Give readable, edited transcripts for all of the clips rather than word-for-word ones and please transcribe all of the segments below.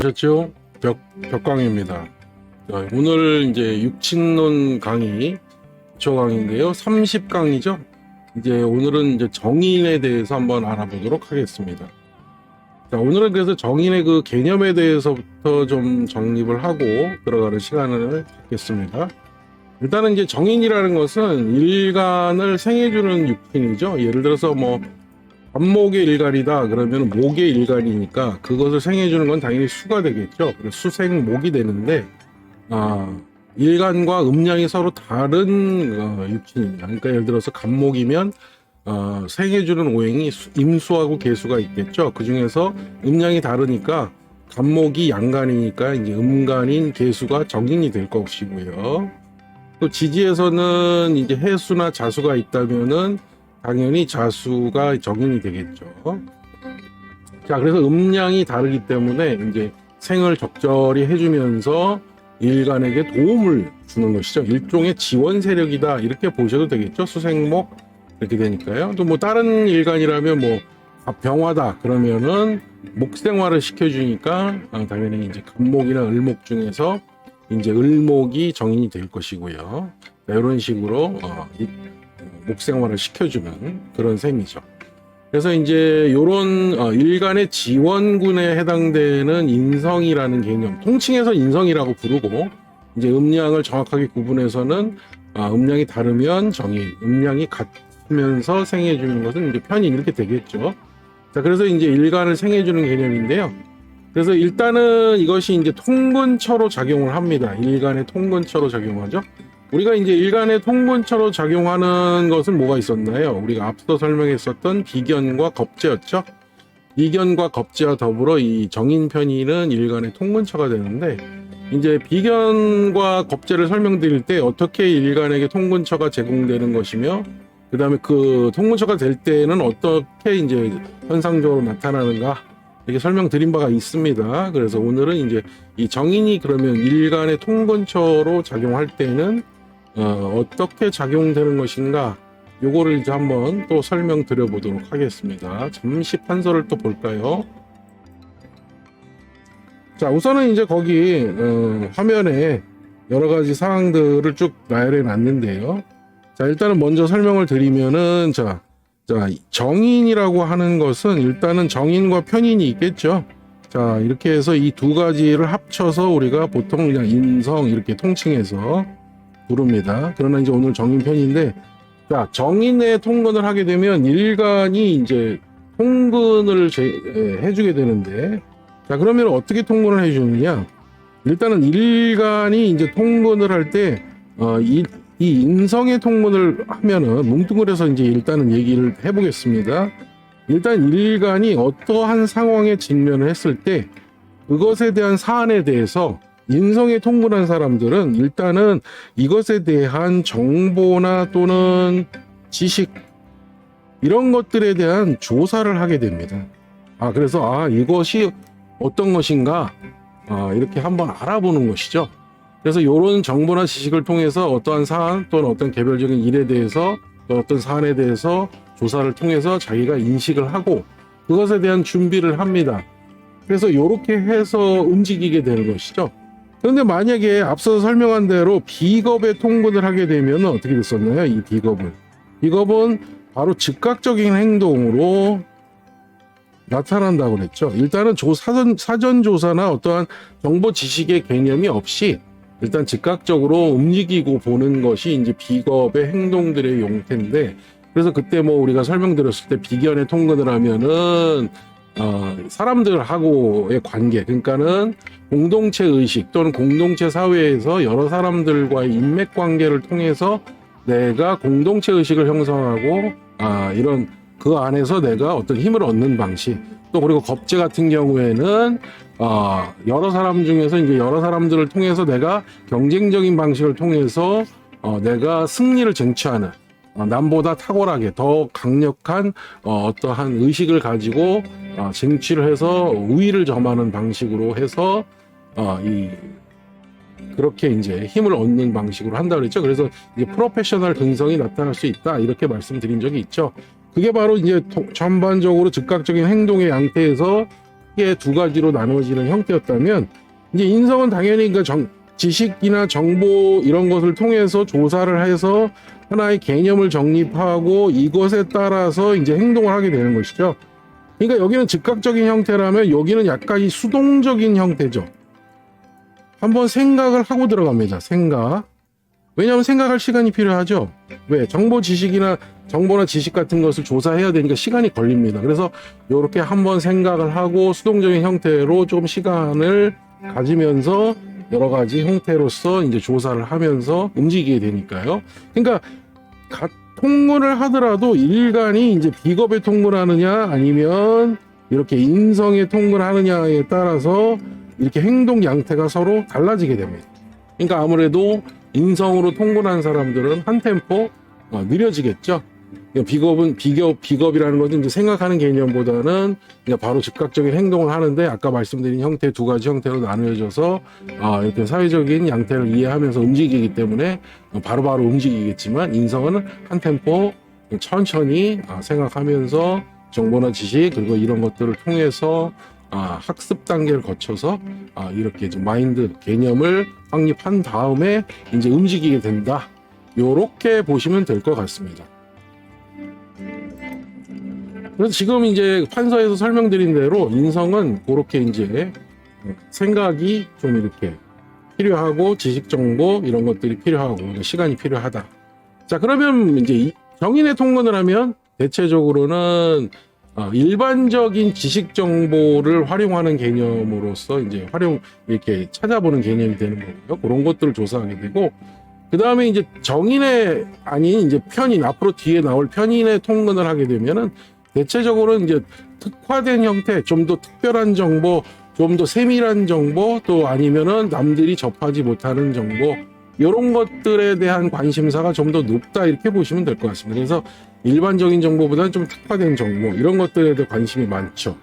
안녕하셨죠? 벽광입니다. 오늘 이제 육친론 강의, 기초 강의인데요. 30강이죠? 이제 오늘은 이제 정인에 대해서 한번 알아보도록 하겠습니다. 자, 오늘은 그래서 정인의 그 개념에 대해서부터 좀 정립을 하고 들어가는 시간을 갖겠습니다. 일단은 이제 정인이라는 것은 일간을 생해주는 육친이죠. 예를 들어서 뭐 반목의 일간이다 그러면 목의 일간이니까 그것을 생해주는 건 당연히 수가 되겠죠. 수생목이 되는데 일간과 음양이 서로 다른 육친입니다. 그러니까 예를 들어서 간목이면 생해주는 오행이 임수하고 계수가 있겠죠. 그 중에서 음양이 다르니까 간목이 양간이니까 이제 음간인 계수가 정인이 될 것이고요. 또 지지에서는 이제 해수나 자수가 있다면은 당연히 자수가 정인이 되겠죠. 자, 그래서 음양이 다르기 때문에 이제 생을 적절히 해주면서 일간에게 도움을 주는 것이죠. 일종의 지원 세력이다 이렇게 보셔도 되겠죠. 수생목 이렇게 되니까요. 또 뭐 다른 일간이라면 뭐 병화다 그러면은 목생화를 시켜주니까 당연히 이제 간목이나 을목 중에서 이제 을목이 정인이 될 것이고요. 이런 식으로 목생활을 시켜주는 그런 셈이죠. 그래서 이제 요런 일간의 지원군에 해당되는 인성이라는 개념, 통칭해서 인성이라고 부르고 이제 음양을 정확하게 구분해서는 음양이 다르면 정인, 음양이 같으면서 생해주는 것은 이제 편인 이렇게 되겠죠. 자, 그래서 이제 일간을 생해주는 개념인데요. 그래서 일단은 이것이 이제 통근처로 작용을 합니다. 일간의 통근처로 작용하죠. 우리가 이제 일간의 통근처로 작용하는 것은 뭐가 있었나요? 우리가 앞서 설명했었던 비견과 겁재였죠. 비견과 겁재와 더불어 이 정인 편의는 일간의 통근처가 되는데 이제 비견과 겁재를 설명드릴 때 어떻게 일간에게 통근처가 제공되는 것이며 그 다음에 그 통근처가 될 때는 어떻게 이제 현상적으로 나타나는가 이렇게 설명드린 바가 있습니다. 그래서 오늘은 이제 이 정인이 그러면 일간의 통근처로 작용할 때는 어떻게 작용되는 것인가 요거를 이제 한번 또 설명드려 보도록 하겠습니다. 잠시 판서를 또 볼까요? 자, 우선은 이제 거기 화면에 여러 가지 사항들을 쭉 나열해 놨는데요. 자, 일단은 먼저 설명을 드리면은 자, 정인이라고 하는 것은 일단은 정인과 편인이 있겠죠. 자, 이렇게 해서 이 두 가지를 합쳐서 우리가 보통 그냥 인성 이렇게 통칭해서 부릅니다. 그러나 이제 오늘 정인 편인데, 자, 정인의 통근을 하게 되면 일간이 이제 통근을 해주게 되는데, 자, 그러면 어떻게 통근을 해주느냐? 일단은 일간이 이제 통근을 할 때, 이 인성의 통근을 하면은 뭉뚱그려서 이제 일단은 얘기를 해보겠습니다. 일단 일간이 어떠한 상황에 직면을 했을 때 그것에 대한 사안에 대해서 인성에 통근한 사람들은 일단은 이것에 대한 정보나 또는 지식 이런 것들에 대한 조사를 하게 됩니다. 그래서 이것이 어떤 것인가 이렇게 한번 알아보는 것이죠. 그래서 이런 정보나 지식을 통해서 어떠한 사안 또는 어떤 개별적인 일에 대해서 또 어떤 사안에 대해서 조사를 통해서 자기가 인식을 하고 그것에 대한 준비를 합니다. 그래서 이렇게 해서 움직이게 되는 것이죠. 그런데 만약에 앞서 설명한 대로 비겁의 통근을 하게 되면 어떻게 됐었나요? 이 비겁은 바로 즉각적인 행동으로 나타난다고 그랬죠. 일단은 사전 조사나 어떠한 정보 지식의 개념이 없이 일단 즉각적으로 움직이고 보는 것이 이제 비겁의 행동들의 용태인데, 그래서 그때 뭐 우리가 설명드렸을 때 비견의 통근을 하면은 사람들하고의 관계, 그러니까는 공동체 의식 또는 공동체 사회에서 여러 사람들과의 인맥 관계를 통해서 내가 공동체 의식을 형성하고 이런 그 안에서 내가 어떤 힘을 얻는 방식, 또 그리고 겁재 같은 경우에는 여러 사람 중에서 이제 여러 사람들을 통해서 내가 경쟁적인 방식을 통해서 내가 승리를 쟁취하는 남보다 탁월하게 더 강력한 어떠한 의식을 가지고 쟁취를 해서 우위를 점하는 방식으로 해서 그렇게 이제 힘을 얻는 방식으로 한다 그랬죠. 그래서 이제 프로페셔널 근성이 나타날 수 있다 이렇게 말씀드린 적이 있죠. 그게 바로 이제 전반적으로 즉각적인 행동의 양태에서 크게 두 가지로 나눠지는 형태였다면 이제 인성은 당연히 그러니까 지식이나 정보 이런 것을 통해서 조사를 해서 하나의 개념을 정립하고 이것에 따라서 이제 행동을 하게 되는 것이죠. 그러니까 여기는 즉각적인 형태라면 여기는 약간 이 수동적인 형태죠. 한번 생각을 하고 들어갑니다. 생각. 왜냐하면 생각할 시간이 필요하죠. 왜? 정보나 지식 같은 것을 조사해야 되니까 시간이 걸립니다. 그래서 이렇게 한번 생각을 하고 수동적인 형태로 좀 시간을 가지면서 여러 가지 형태로서 이제 조사를 하면서 움직이게 되니까요. 그러니까 통근을 하더라도 일간이 이제 비겁에 통근하느냐 아니면 이렇게 인성에 통근하느냐에 따라서 이렇게 행동 양태가 서로 달라지게 됩니다. 그러니까 아무래도 인성으로 통근한 사람들은 한 템포 느려지겠죠. 비겁이라는 것은 이제 생각하는 개념보다는 그냥 바로 즉각적인 행동을 하는데 아까 말씀드린 형태 두 가지 형태로 나누어져서 이렇게 사회적인 양태를 이해하면서 움직이기 때문에 바로바로 움직이겠지만 인성은 한 템포 천천히 생각하면서 정보나 지식 그리고 이런 것들을 통해서 학습 단계를 거쳐서 이렇게 좀 마인드 개념을 확립한 다음에 이제 움직이게 된다. 요렇게 보시면 될 것 같습니다. 그래서 지금 이제 판서에서 설명드린 대로 인성은 그렇게 이제 생각이 좀 이렇게 필요하고 지식 정보 이런 것들이 필요하고 시간이 필요하다. 자, 그러면 이제 정인의 통근을 하면 대체적으로는 일반적인 지식 정보를 활용하는 개념으로서 이제 이렇게 찾아보는 개념이 되는 거고요. 그런 것들을 조사하게 되고, 그 다음에 이제 정인의 아닌 이제 편인, 앞으로 뒤에 나올 편인의 통근을 하게 되면은 대체적으로 이제 특화된 형태, 좀 더 특별한 정보, 좀 더 세밀한 정보, 또 아니면은 남들이 접하지 못하는 정보, 이런 것들에 대한 관심사가 좀 더 높다 이렇게 보시면 될 것 같습니다. 그래서 일반적인 정보보다는 좀 특화된 정보 이런 것들에 대해 관심이 많죠.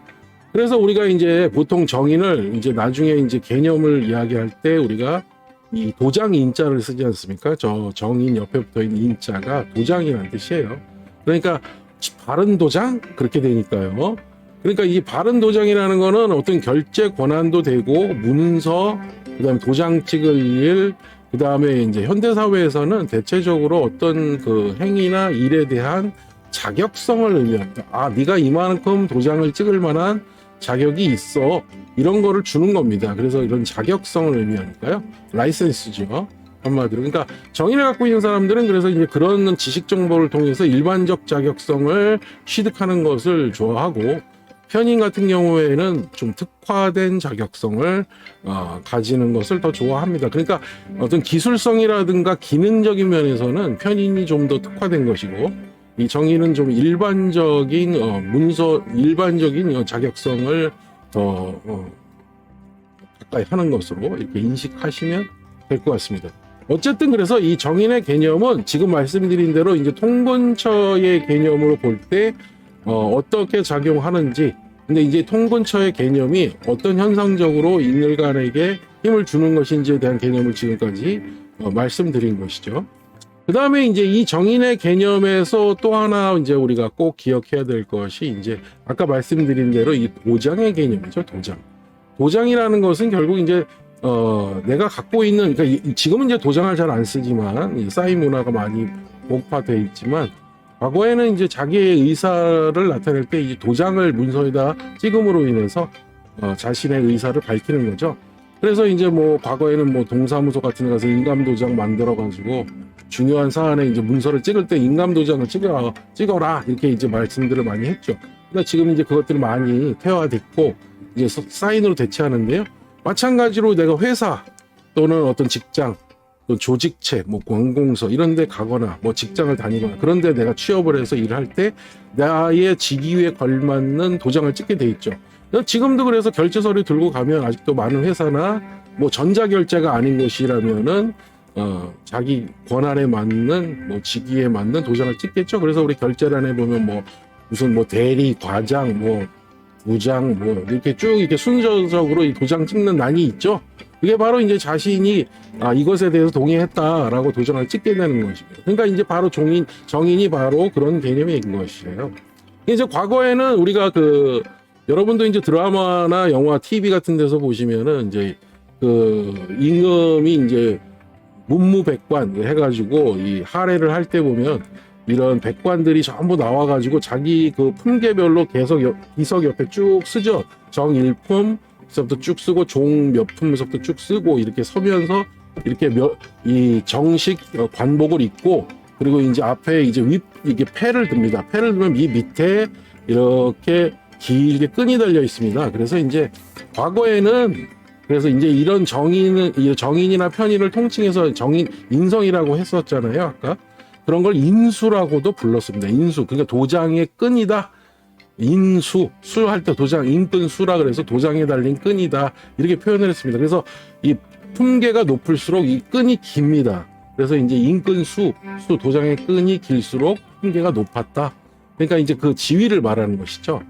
그래서 우리가 이제 보통 정인을 이제 나중에 이제 개념을 이야기할 때 우리가 이 도장 인자를 쓰지 않습니까? 저 정인 옆에 붙어 있는 인자가 도장이라는 뜻이에요. 그러니까 바른 도장 그렇게 되니까요. 그러니까 이 바른 도장이라는 거는 어떤 결제 권한도 되고 문서, 그다음에 도장 찍을 일, 그 다음에 이제 현대사회에서는 대체적으로 어떤 그 행위나 일에 대한 자격성을 의미한다. 네가 이만큼 도장을 찍을 만한 자격이 있어. 이런 거를 주는 겁니다. 그래서 이런 자격성을 의미하니까요. 라이센스죠. 한마디로. 그러니까 정인을 갖고 있는 사람들은 그래서 이제 그런 지식 정보를 통해서 일반적 자격성을 취득하는 것을 좋아하고, 편인 같은 경우에는 좀 특화된 자격성을 가지는 것을 더 좋아합니다. 그러니까 어떤 기술성이라든가 기능적인 면에서는 편인이 좀 더 특화된 것이고, 이 정인은 좀 일반적인 일반적인 자격성을 더 가까이 하는 것으로 이렇게 인식하시면 될 것 같습니다. 어쨌든 그래서 이 정인의 개념은 지금 말씀드린 대로 이제 통근처의 개념으로 볼 때 어떻게 작용하는지, 근데 이제 통근처의 개념이 어떤 현상적으로 인간에게 힘을 주는 것인지에 대한 개념을 지금까지 말씀드린 것이죠. 그 다음에 이제 이 정인의 개념에서 또 하나 이제 우리가 꼭 기억해야 될 것이 이제 아까 말씀드린 대로 이 도장의 개념이죠. 도장이라는 것은 결국 이제 내가 갖고 있는, 그러니까 지금은 이제 도장을 잘 안 쓰지만 사인 문화가 많이 보급화되어 있지만, 과거에는 이제 자기의 의사를 나타낼 때 이 도장을 문서에다 찍음으로 인해서 자신의 의사를 밝히는 거죠. 그래서 이제 뭐 과거에는 뭐 동사무소 같은 데 가서 인감 도장 만들어 가지고 중요한 사안에 이제 문서를 찍을 때 인감 도장을 찍어라 이렇게 이제 말씀들을 많이 했죠. 그러니까 지금 이제 그것들이 많이 퇴화됐고 이제 사인으로 대체하는데요. 마찬가지로 내가 회사 또는 어떤 직장, 또 조직체, 뭐 관공서 이런 데 가거나 뭐 직장을 다니거나 그런 데 내가 취업을 해서 일을 할 때 나의 직위에 걸맞는 도장을 찍게 돼 있죠. 지금도 그래서 결제서류 들고 가면 아직도 많은 회사나 뭐 전자결제가 아닌 곳이라면은 자기 권한에 맞는 뭐 직위에 맞는 도장을 찍겠죠. 그래서 우리 결제란에 보면 뭐 무슨 뭐 대리, 과장, 뭐 부장 뭐 이렇게 쭉 이렇게 순서적으로 이 도장 찍는 난이 있죠. 이게 바로 이제 자신이 이것에 대해서 동의했다라고 도장을 찍게 되는 것입니다. 그러니까 이제 바로 정인이 바로 그런 개념인 것이에요. 이제 과거에는 우리가 그 여러분도 이제 드라마나 영화, TV 같은 데서 보시면은 이제 그 임금이 이제 문무백관 해가지고 이 할애를 할 때 보면 이런 백관들이 전부 나와가지고 자기 그 품계별로 계속 비석 옆에 쭉 쓰죠. 정일품부터 쭉 쓰고 종 몇 품부터 쭉 쓰고 이렇게 서면서 이렇게 이 정식 관복을 입고 그리고 이제 앞에 이제 이게 패를 듭니다. 패를 들면 이 밑에 이렇게 길게 끈이 달려 있습니다. 그래서 이제 과거에는 그래서 이제 이런 정인이나 편인을 통칭해서 인성이라고 했었잖아요. 아까 그런 걸 인수라고도 불렀습니다. 인수 그러니까 도장의 끈이다. 인수 수할 때 도장 인끈 수라 그래서 도장에 달린 끈이다 이렇게 표현을 했습니다. 그래서 이 품계가 높을수록 이 끈이 깁니다. 그래서 이제 인끈 수 도장의 끈이 길수록 품계가 높았다. 그러니까 이제 그 지위를 말하는 것이죠.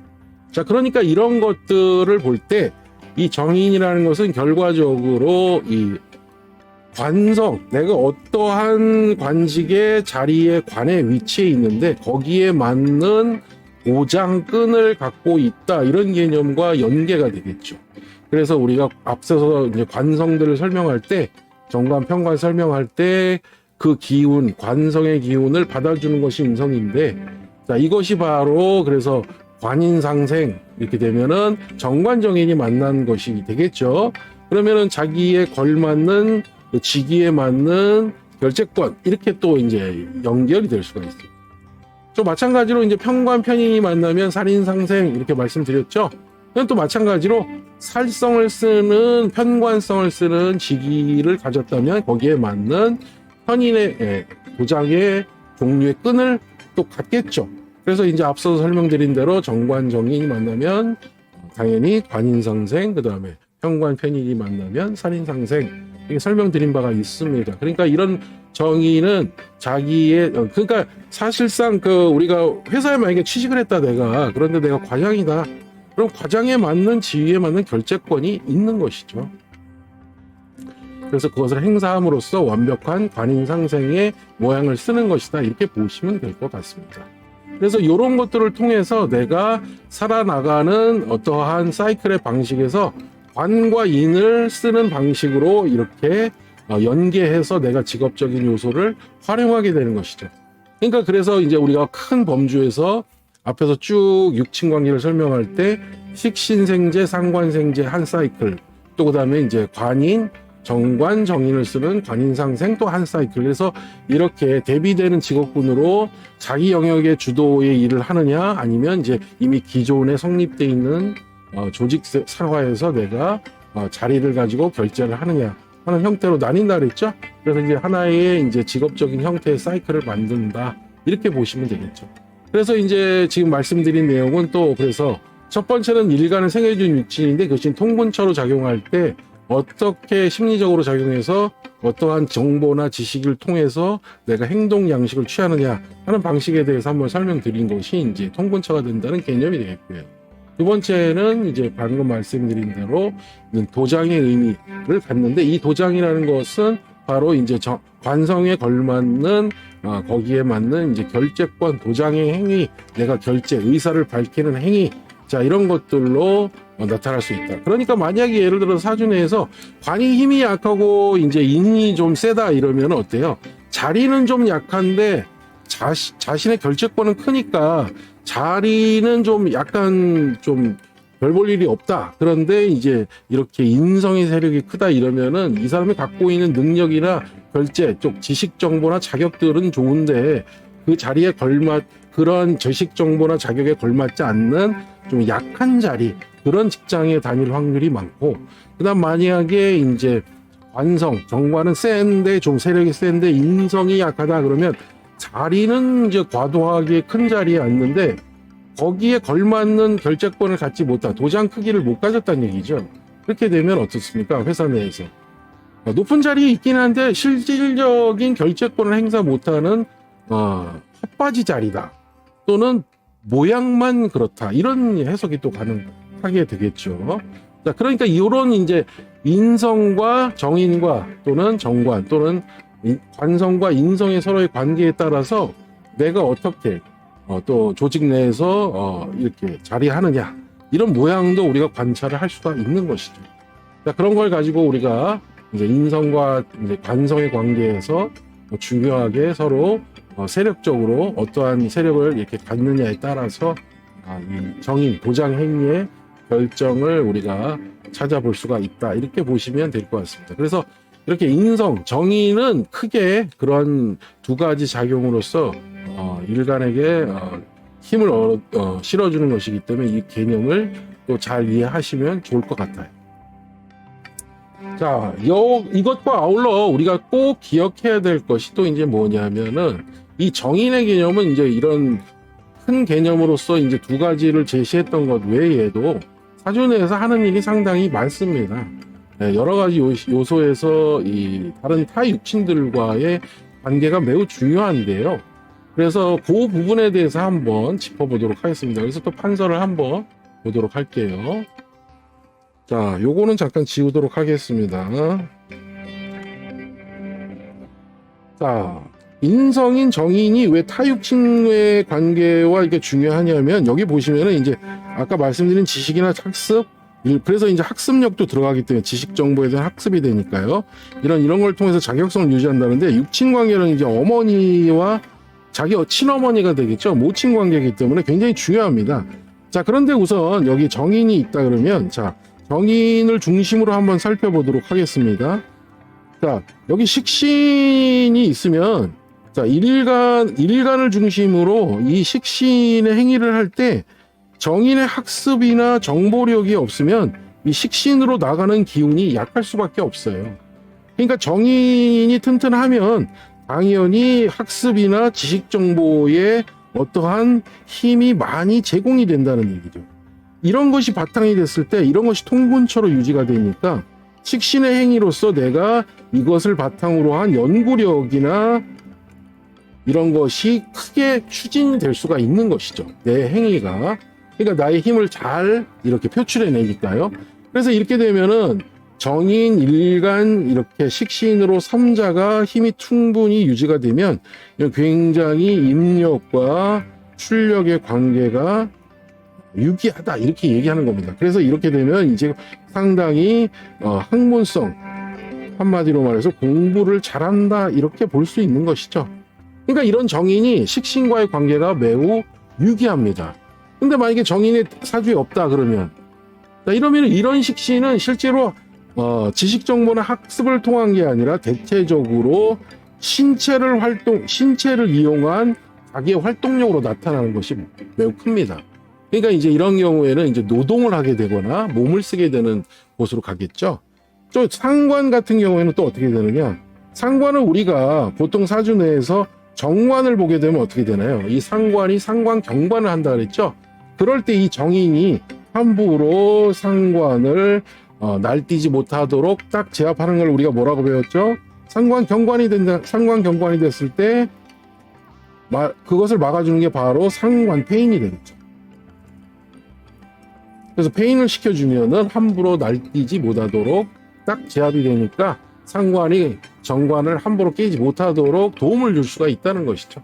자, 그러니까 이런 것들을 볼 때 이 정인이라는 것은 결과적으로 이 관성, 내가 어떠한 관직의 자리에 관의 위치에 있는데 거기에 맞는 오장끈을 갖고 있다 이런 개념과 연계가 되겠죠. 그래서 우리가 앞서서 이제 관성들을 설명할 때 정관, 편관 설명할 때 그 기운, 관성의 기운을 받아주는 것이 인성인데 자, 이것이 바로 그래서 관인상생 이렇게 되면은 정관정인이 만난 것이 되겠죠. 그러면은 자기에 걸맞는 직위에 맞는 결재권 이렇게 또 이제 연결이 될 수가 있어요. 또 마찬가지로 이제 편관 편인이 만나면 살인상생 이렇게 말씀드렸죠. 그건 또 마찬가지로 살성을 쓰는 편관성을 쓰는 직위를 가졌다면 거기에 맞는 편인의 도장의 종류의 끈을 또 갖겠죠. 그래서 이제 앞서서 설명드린 대로 정관정인이 만나면 당연히 관인상생, 그 다음에 편관 편인이 만나면 살인상생 이렇게 설명드린 바가 있습니다. 그러니까 이런 정의는 자기의 그러니까 사실상 그 우리가 회사에 만약에 취직을 했다 내가 그런데 내가 과장이다. 그럼 과장에 맞는 지위에 맞는 결재권이 있는 것이죠. 그래서 그것을 행사함으로써 완벽한 관인상생의 모양을 쓰는 것이다. 이렇게 보시면 될 것 같습니다. 그래서 이런 것들을 통해서 내가 살아나가는 어떠한 사이클의 방식에서 관과 인을 쓰는 방식으로 이렇게 연계해서 내가 직업적인 요소를 활용하게 되는 것이죠. 그러니까 그래서 이제 우리가 큰 범주에서 앞에서 쭉 육친 관계를 설명할 때 식신생재, 상관생재 한 사이클, 또 그다음에 이제 관인, 정관, 정인을 쓰는 관인상생 또 한 사이클. 그래서 이렇게 대비되는 직업군으로 자기 영역의 주도의 일을 하느냐 아니면 이제 이미 기존에 성립되어 있는 조직 상화에서 내가 자리를 가지고 결재를 하느냐 하는 형태로 나뉜다 그랬죠. 그래서 이제 하나의 이제 직업적인 형태의 사이클을 만든다 이렇게 보시면 되겠죠. 그래서 이제 지금 말씀드린 내용은 또 그래서 첫 번째는 일간을 생해준 육친인데 그것이 통분처로 작용할 때 어떻게 심리적으로 작용해서 어떠한 정보나 지식을 통해서 내가 행동 양식을 취하느냐 하는 방식에 대해서 한번 설명드린 것이 이제 통분처가 된다는 개념이 되겠고요. 두 번째는 이제 방금 말씀드린 대로 도장의 의미를 갖는데 이 도장이라는 것은 바로 이제 관성에 걸맞는 거기에 맞는 이제 결재권, 도장의 행위, 내가 결재, 의사를 밝히는 행위, 자 이런 것들로 나타날 수 있다. 그러니까 만약에 예를 들어 사주내에서 관이 힘이 약하고 이제 인이 좀 세다 이러면 어때요? 자리는 좀 약한데 자신의 결재권은 크니까 자리는 좀 약간 좀 별 볼 일이 없다. 그런데 이제 이렇게 인성의 세력이 크다 이러면은 이 사람이 갖고 있는 능력이나 결재 쪽 지식 정보나 자격들은 좋은데 그 자리에 걸맞 그런 지식 정보나 자격에 걸맞지 않는 좀 약한 자리 그런 직장에 다닐 확률이 많고 그다음 만약에 이제 관성 정관은 센데 좀 세력이 센데 인성이 약하다 그러면 자리는 이제 과도하게 큰 자리에 앉는데 거기에 걸맞는 결재권을 갖지 못한 도장 크기를 못 가졌다는 얘기죠. 그렇게 되면 어떻습니까? 회사 내에서 높은 자리에 있긴 한데 실질적인 결재권을 행사 못하는 헛바지 자리다 또는 모양만 그렇다 이런 해석이 또 가능하게 되겠죠. 자, 그러니까 이런 이제 인성과 정인과 또는 정관 또는 관성과 인성의 서로의 관계에 따라서 내가 어떻게 또 조직 내에서 이렇게 자리하느냐 이런 모양도 우리가 관찰을 할 수가 있는 것이죠. 자, 그런 걸 가지고 우리가 이제 인성과 이제 관성의 관계에서 중요하게 서로 세력적으로 어떠한 세력을 이렇게 갖느냐에 따라서 이 정인, 도장 행위의 결정을 우리가 찾아볼 수가 있다. 이렇게 보시면 될 것 같습니다. 그래서 이렇게 인성, 정인은 크게 그런 두 가지 작용으로서 일간에게 힘을 실어주는 것이기 때문에 이 개념을 또 잘 이해하시면 좋을 것 같아요. 자, 이것과 아울러 우리가 꼭 기억해야 될 것이 또 이제 뭐냐면은 이 정인의 개념은 이제 이런 큰 개념으로서 이제 두 가지를 제시했던 것 외에도 사주내에서 하는 일이 상당히 많습니다. 네, 여러 가지 요소에서 이 다른 타 육친들과의 관계가 매우 중요한데요. 그래서 그 부분에 대해서 한번 짚어보도록 하겠습니다. 그래서 또 판서를 한번 보도록 할게요. 자, 요거는 잠깐 지우도록 하겠습니다. 자, 인성인 정인이 왜 타육친의 관계와 이게 중요하냐면 여기 보시면은 이제 아까 말씀드린 지식이나 학습, 그래서 이제 학습력도 들어가기 때문에 지식 정보에 대한 학습이 되니까요. 이런 걸 통해서 자격성을 유지한다는데 육친 관계는 이제 어머니와 자기 친어머니가 되겠죠. 모친 관계이기 때문에 굉장히 중요합니다. 자, 그런데 우선 여기 정인이 있다 그러면 자, 정인을 중심으로 한번 살펴보도록 하겠습니다. 자, 여기 식신이 있으면 자, 일간을 중심으로 이 식신의 행위를 할 때 정인의 학습이나 정보력이 없으면 이 식신으로 나가는 기운이 약할 수밖에 없어요. 그러니까 정인이 튼튼하면 당연히 학습이나 지식 정보에 어떠한 힘이 많이 제공이 된다는 얘기죠. 이런 것이 바탕이 됐을 때 이런 것이 통근처로 유지가 되니까 식신의 행위로서 내가 이것을 바탕으로 한 연구력이나 이런 것이 크게 추진이 될 수가 있는 것이죠. 내 행위가. 그러니까 나의 힘을 잘 이렇게 표출해내니까요. 그래서 이렇게 되면은 정인, 일간, 이렇게 식신으로 삼자가 힘이 충분히 유지가 되면 굉장히 임력과 출력의 관계가 유기하다 이렇게 얘기하는 겁니다. 그래서 이렇게 되면 이제 상당히 학문성, 한마디로 말해서 공부를 잘한다 이렇게 볼 수 있는 것이죠. 그러니까 이런 정인이 식신과의 관계가 매우 유기합니다. 근데 만약에 정인의 사주에 없다 그러면 이러면 이런 식신은 실제로 지식 정보나 학습을 통한 게 아니라 대체적으로 신체를 이용한 자기의 활동력으로 나타나는 것이 매우 큽니다. 그러니까 이제 이런 경우에는 이제 노동을 하게 되거나 몸을 쓰게 되는 곳으로 가겠죠. 또 상관 같은 경우에는 또 어떻게 되느냐? 상관은 우리가 보통 사주 내에서 정관을 보게 되면 어떻게 되나요? 이 상관이 상관 경관을 한다 그랬죠. 그럴 때 이 정인이 함부로 상관을 날뛰지 못하도록 딱 제압하는 걸 우리가 뭐라고 배웠죠? 상관 경관이 됐을 때 그것을 막아주는 게 바로 상관 폐인이 되겠죠. 그래서 폐인을 시켜주면은 함부로 날뛰지 못하도록 딱 제압이 되니까 상관이 정관을 함부로 깨지 못하도록 도움을 줄 수가 있다는 것이죠.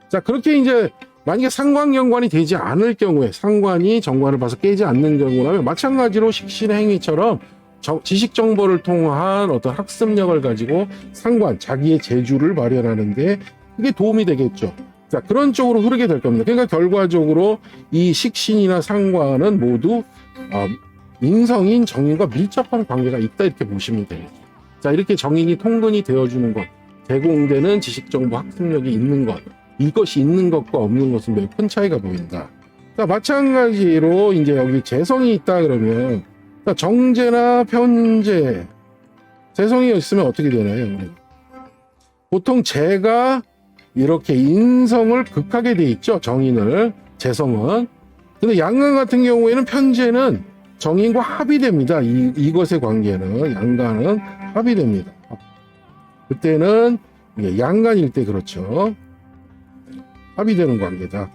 자, 그렇게 이제 만약에 상관경관이 되지 않을 경우에 상관이 정관을 봐서 깨지 않는 경우라면 마찬가지로 식신의 행위처럼 지식 정보를 통한 어떤 학습력을 가지고 상관, 자기의 재주를 마련하는데 그게 도움이 되겠죠. 자, 그런 쪽으로 흐르게 될 겁니다. 그러니까 결과적으로 이 식신이나 상관은 모두 인성인 정인과 밀접한 관계가 있다 이렇게 보시면 되겠죠. 자, 이렇게 정인이 통근이 되어주는 것, 제공되는 지식정보 학습력이 있는 것, 이것이 있는 것과 없는 것은 매우 큰 차이가 보인다. 자, 마찬가지로 이제 여기 재성이 있다 그러면 자, 정재나 편재, 재성이 있으면 어떻게 되나요? 보통 재가 이렇게 인성을 극하게 돼 있죠. 정인을, 재성은. 근데 양간 같은 경우에는 편재는 정인과 합이 됩니다. 이것의 관계는, 양간은 합이 됩니다. 그때는 양간일 때 그렇죠. 합이 되는 관계다.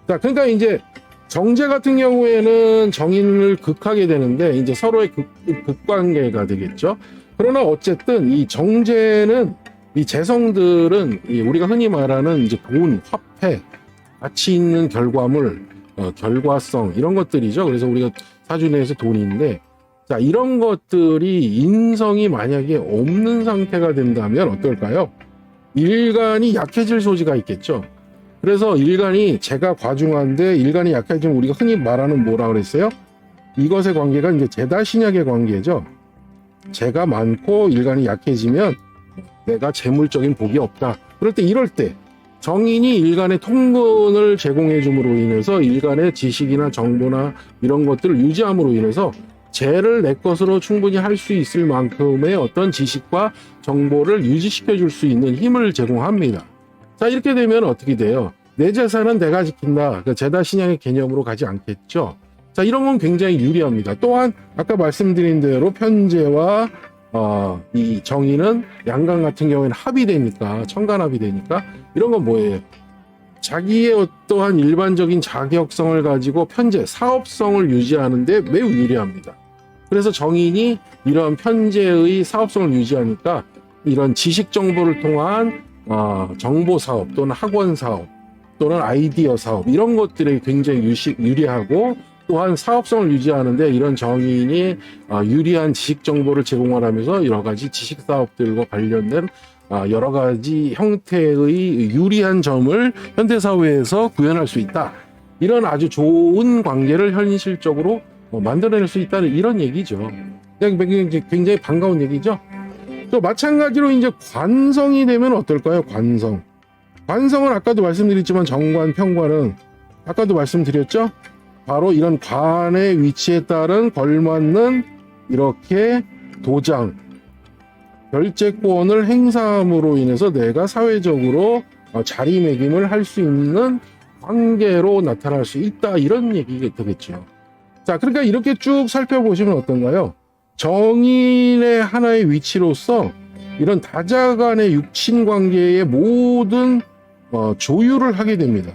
자, 그러니까 이제 정제 같은 경우에는 정인을 극하게 되는데 이제 서로의 극관계가 되겠죠. 그러나 어쨌든 이 정제는 이 재성들은 우리가 흔히 말하는 이제 돈, 화폐, 가치 있는 결과물 결과성 이런 것들이죠. 그래서 우리가 사주 내에서 돈인데, 자, 이런 것들이 인성이 만약에 없는 상태가 된다면 어떨까요? 일간이 약해질 소지가 있겠죠. 그래서 일간이 제가 과중한데 일간이 약해지면 우리가 흔히 말하는 뭐라 그랬어요? 이것의 관계가 이제 제다 신약의 관계죠. 제가 많고 일간이 약해지면 내가 재물적인 복이 없다. 그럴 때 이럴 때 정인이 일간의 통근을 제공해 줌으로 인해서 일간의 지식이나 정보나 이런 것들을 유지함으로 인해서 재를 내 것으로 충분히 할 수 있을 만큼의 어떤 지식과 정보를 유지시켜 줄 수 있는 힘을 제공합니다. 자, 이렇게 되면 어떻게 돼요? 내 재산은 내가 지킨다. 그 제다 신양의 개념으로 가지 않겠죠. 자, 이런 건 굉장히 유리합니다. 또한 아까 말씀드린 대로 편재와 이 정인은 양간 같은 경우에는 합이 되니까, 청간합이 되니까 이런 건 뭐예요? 자기의 어떠한 일반적인 자격성을 가지고 편재, 사업성을 유지하는데 매우 유리합니다. 그래서 정인이 이런 편재의 사업성을 유지하니까 이런 지식 정보를 통한 정보 사업 또는 학원 사업 또는 아이디어 사업 이런 것들에 굉장히 유리하고, 또한 사업성을 유지하는데 이런 정인이 유리한 지식 정보를 제공하면서 여러 가지 지식 사업들과 관련된 여러 가지 형태의 유리한 점을 현대 사회에서 구현할 수 있다. 이런 아주 좋은 관계를 현실적으로 만들어낼 수 있다는 이런 얘기죠. 굉장히 반가운 얘기죠. 또 마찬가지로 이제 관성이 되면 어떨까요? 관성은 아까도 말씀드렸지만 정관, 편관은 아까도 말씀드렸죠. 바로 이런 관의 위치에 따른 걸맞는 이렇게 도장, 결재권을 행사함으로 인해서 내가 사회적으로 자리매김을 할 수 있는 관계로 나타날 수 있다. 이런 얘기가 되겠죠. 자, 그러니까 이렇게 쭉 살펴보시면 어떤가요? 정인의 하나의 위치로서 이런 다자 간의 육친 관계의 모든 조율을 하게 됩니다.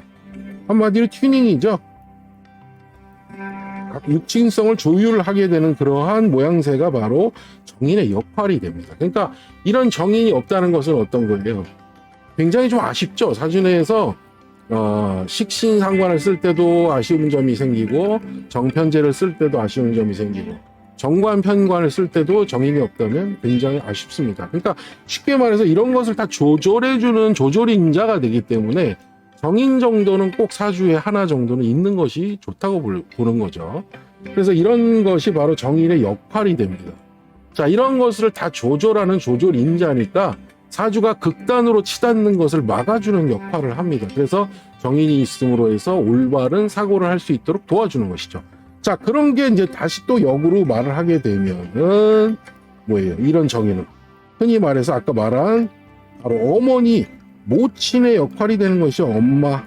한마디로 튜닝이죠. 육친성을 조율하게 되는 그러한 모양새가 바로 정인의 역할이 됩니다. 그러니까 이런 정인이 없다는 것은 어떤 거예요? 굉장히 좀 아쉽죠. 사주내에서 식신상관을 쓸 때도 아쉬운 점이 생기고, 정편제를 쓸 때도 아쉬운 점이 생기고, 정관편관을 쓸 때도 정인이 없다면 굉장히 아쉽습니다. 그러니까 쉽게 말해서 이런 것을 다 조절해주는 조절인자가 되기 때문에 정인 정도는 꼭 사주에 하나 정도는 있는 것이 좋다고 보는 거죠. 그래서 이런 것이 바로 정인의 역할이 됩니다. 자, 이런 것을 다 조절하는 조절인자니까 사주가 극단으로 치닫는 것을 막아주는 역할을 합니다. 그래서 정인이 있음으로 해서 올바른 사고를 할 수 있도록 도와주는 것이죠. 자, 그런 게 이제 다시 또 역으로 말을 하게 되면은 뭐예요? 이런 정인은 흔히 말해서 아까 말한 바로 어머니, 모친의 역할이 되는 것이죠. 엄마,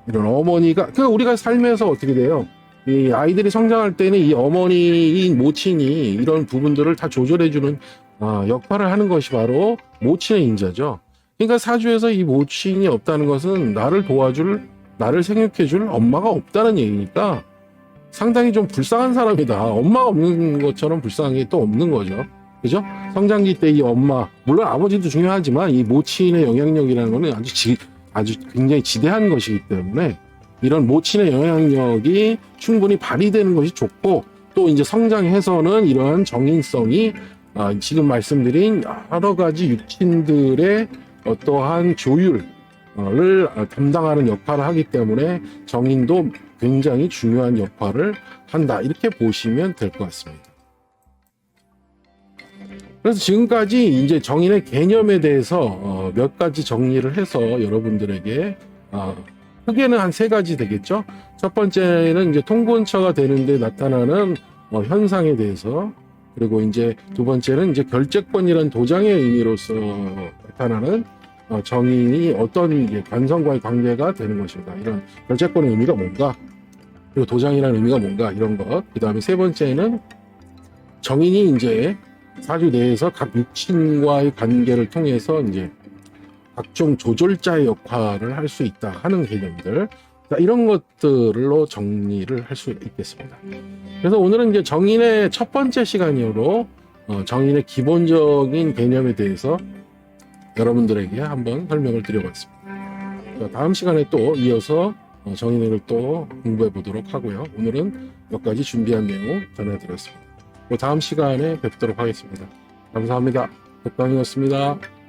이런 어머니가, 우리가 삶에서 어떻게 돼요? 이 아이들이 성장할 때는 이 어머니인 모친이 이런 부분들을 다 조절해주는 역할을 하는 것이 바로 모친의 인자죠. 그러니까 사주에서 이 모친이 없다는 것은 나를 도와줄, 나를 생육해줄 엄마가 없다는 얘기니까 상당히 좀 불쌍한 사람이다. 엄마가 없는 것처럼 불쌍한 게 또 없는 거죠. 그죠? 성장기 때 이 엄마, 물론 아버지도 중요하지만 이 모친의 영향력이라는 거는 아주 굉장히 지대한 것이기 때문에 이런 모친의 영향력이 충분히 발휘되는 것이 좋고, 또 이제 성장해서는 이러한 정인성이 지금 말씀드린 여러 가지 육친들의 어떠한 조율을 담당하는 역할을 하기 때문에 정인도 굉장히 중요한 역할을 한다. 이렇게 보시면 될 것 같습니다. 그래서 지금까지 이제 정인의 개념에 대해서 몇 가지 정리를 해서 여러분들에게 크게는 한 3가지 되겠죠. 첫 번째는 이제 통근처가 되는데 나타나는 현상에 대해서, 그리고 이제 두 번째는 이제 결재권이라는 도장의 의미로서 나타나는 정인이 어떤 이제 관성과의 관계가 되는 것인가, 이런 결재권의 의미가 뭔가, 그리고 도장이라는 의미가 뭔가, 이런 것. 그 다음에 세 번째는 정인이 이제 사주 내에서 각 육친과의 관계를 통해서 이제 각종 조절자의 역할을 할 수 있다 하는 개념들, 이런 것들로 정리를 할 수 있겠습니다. 그래서 오늘은 이제 정인의 첫 번째 시간으로 정인의 기본적인 개념에 대해서 여러분들에게 한번 설명을 드려봤습니다. 다음 시간에 또 이어서 정인을 또 공부해 보도록 하고요. 오늘은 몇 가지 준비한 내용 전해드렸습니다. 다음 시간에 뵙도록 하겠습니다. 감사합니다. 백방이었습니다.